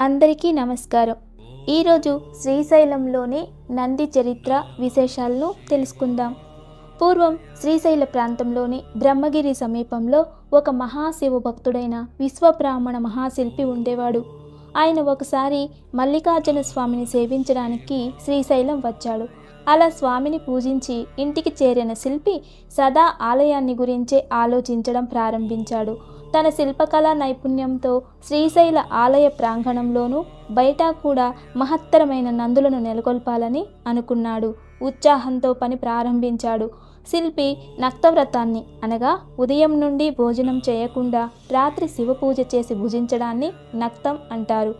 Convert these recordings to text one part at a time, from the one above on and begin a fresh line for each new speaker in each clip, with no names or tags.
అందరికీ నమస్కారం. ఈరోజు శ్రీశైలంలోని నంది చరిత్ర విశేషాలను తెలుసుకుందాం. పూర్వం శ్రీశైల ప్రాంతంలోని బ్రహ్మగిరి సమీపంలో ఒక మహాశివ భక్తుడైన విశ్వబ్రాహ్మణ మహాశిల్పి ఉండేవాడు. ఆయన ఒకసారి మల్లికార్జున స్వామిని సేవించడానికి శ్రీశైలం వచ్చాడు. అలా స్వామిని పూజించి ఇంటికి చేరిన శిల్పి సదా ఆలయాన్ని గురించే ఆలోచించడం ప్రారంభించాడు. తన శిల్పకళా నైపుణ్యంతో శ్రీశైల ఆలయ ప్రాంగణంలోనూ బయట కూడా మహత్తరమైన నందులను నెలకొల్పాలని అనుకున్నాడు. ఉత్సాహంతో పని ప్రారంభించాడు. శిల్పి నక్తవ్రతాన్ని అనగా ఉదయం నుండి భోజనం చేయకుండా రాత్రి శివపూజ చేసి భుజించడాన్ని నక్తం అంటారు.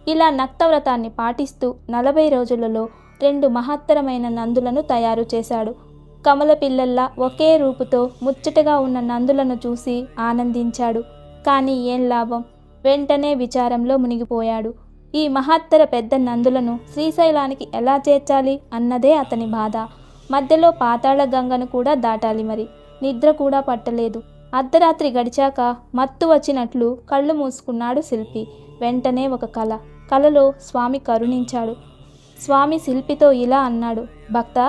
ఇలా నక్తవ్రతాన్ని పాటిస్తూ 40 రోజులలో 2 మహత్తరమైన నందులను తయారు చేశాడు. కమల పిల్లల్లా ఒకే రూపుతో ముచ్చటగా ఉన్న నందులను చూసి ఆనందించాడు. కానీ ఏం లాభం, వెంటనే విచారంలో మునిగిపోయాడు. ఈ మహత్తర పెద్ద నందులను శ్రీశైలానికి ఎలా చేర్చాలి అన్నదే అతని బాధ. మధ్యలో పాతాళ గంగను కూడా దాటాలి. మరి నిద్ర కూడా పట్టలేదు. అర్ధరాత్రి గడిచాక మత్తు వచ్చినట్లు కళ్ళు మూసుకున్నాడు శిల్పి. వెంటనే ఒక కలలో స్వామి కరుణించాడు. స్వామి శిల్పితో ఇలా అన్నాడు: భక్తా,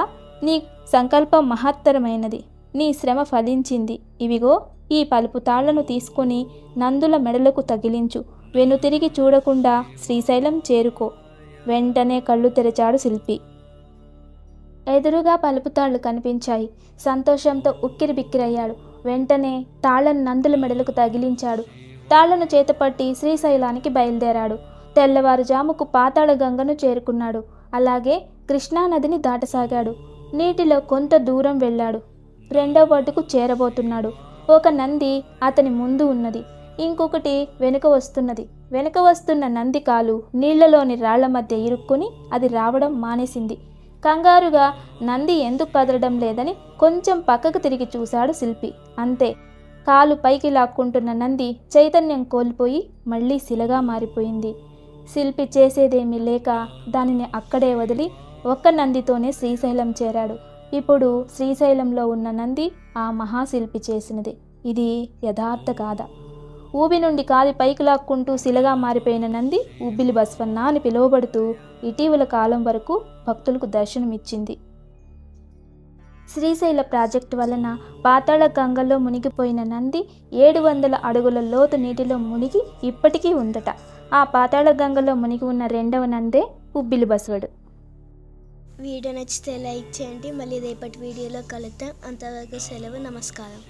నీ సంకల్పం మహత్తరమైనది. నీ శ్రమ ఫలించింది. ఇవిగో ఈ పలుపు తాళ్లను తీసుకొని నందుల మెడలకు తగిలించు. వెనుతిరిగి చూడకుండా శ్రీశైలం చేరుకో. వెంటనే కళ్ళు తెరచాడు శిల్పి. ఎదురుగా పలుపు తాళ్లు కనిపించాయి. సంతోషంతో ఉక్కిరిబిక్కిరయ్యాడు. వెంటనే తాళ్లను నందుల మెడలకు తగిలించాడు. తాళ్లను చేతపట్టి శ్రీశైలానికి బయలుదేరాడు. తెల్లవారుజాముకు పాతాళ గంగను చేరుకున్నాడు. అలాగే కృష్ణానదిని దాటసాగాడు. నీటిలో కొంత దూరం వెళ్ళాడు. 2వ ఒడ్డుకు చేరబోతున్నాడు. ఒక నంది అతని ముందు ఉన్నది, ఇంకొకటి వెనుక వస్తున్నది. వెనుక వస్తున్న నంది కాలు నీళ్లలోని రాళ్ల మధ్య ఇరుక్కుని అది రావడం మానేసింది. కంగారుగా నంది ఎందుకు కదలడం లేదని కొంచెం పక్కకు తిరిగి చూశాడు శిల్పి. అంతే, కాలు పైకి లాక్కుంటున్న నంది చైతన్యం కోల్పోయి మళ్ళీ శిలగా మారిపోయింది. శిల్పి చేసేదేమీ లేక దానిని అక్కడే వదిలి ఒక్క నందితోనే శ్రీశైలం చేరాడు. ఇప్పుడు శ్రీశైలంలో ఉన్న నంది ఆ మహాశిల్పి చేసినది. ఇది యథార్థ గాథ. ఊబి నుండి కాలి పైకి లాక్కుంటూ శిలగా మారిపోయిన నంది ఉబ్బిలి బస్వన్న అని పిలువబడుతూ ఇటీవల కాలం వరకు భక్తులకు దర్శనమిచ్చింది. శ్రీశైల ప్రాజెక్టు వలన పాతాళ గంగలో మునిగిపోయిన నంది 700 అడుగుల లోతు నీటిలో మునిగి ఇప్పటికీ ఉందట. ఆ పాతాళ గంగలో మునిగి ఉన్న 2వ నందే ఉబ్బిలి బస్వడు.
వీడియో నచ్చితే లైక్ చేయండి. మళ్ళీ రేపటి వీడియోలో కలుద్దాం. అంతవరకు సెలవు. నమస్కారం.